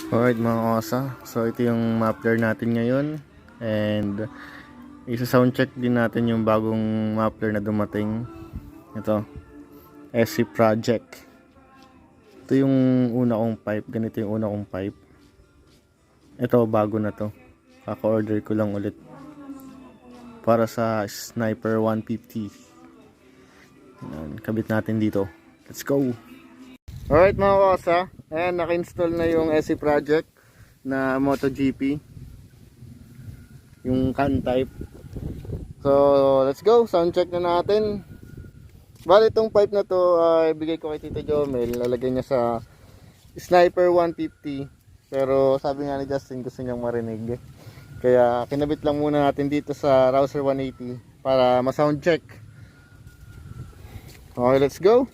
Alright mga osa, so ito yung muffler natin ngayon and isa-sound check din natin yung bagong muffler na dumating. Ito, SC Project. Ito yung una kong pipe, ganito yung una kong pipe. Ito bago na to, kaka-order ko lang ulit para sa Sniper 150. Yan, kabit natin dito. Let's go! Alright mga kosa, ayan, naka-install na yung SC Project na MotoGP, yung can type. So let's go, sound check na natin. Bali itong pipe na to ibigay ko kay Tito Jomel, lalagay niya sa Sniper 150. Pero sabi nga ni Justin gusto niyang marinig, kaya kinabit lang muna natin dito sa Rouser 180 para ma-sound check. Okay, let's go.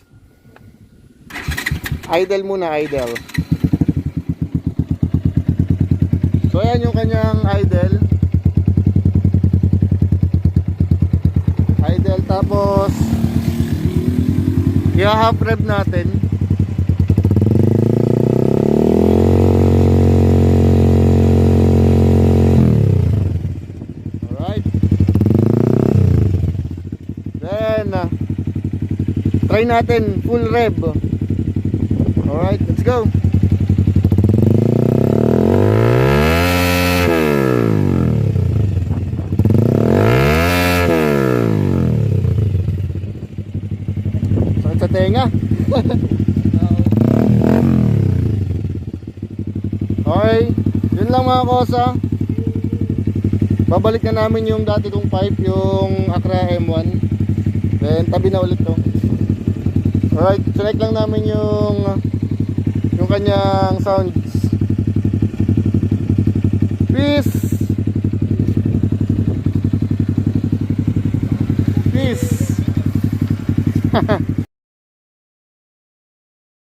Idle muna, idle. So ayan yung kanyang idle. Idle, tapos i-half rev natin. Alright. Then try natin full rev. Alright, let's go. Sakit sa tenga. Okay, yun lang mga kosa. Babalik na namin yung dati kong pipe, yung Acra M1. Then tabi na ulit to. Alright, select lang namin yung kanyang sounds. Peace. Peace.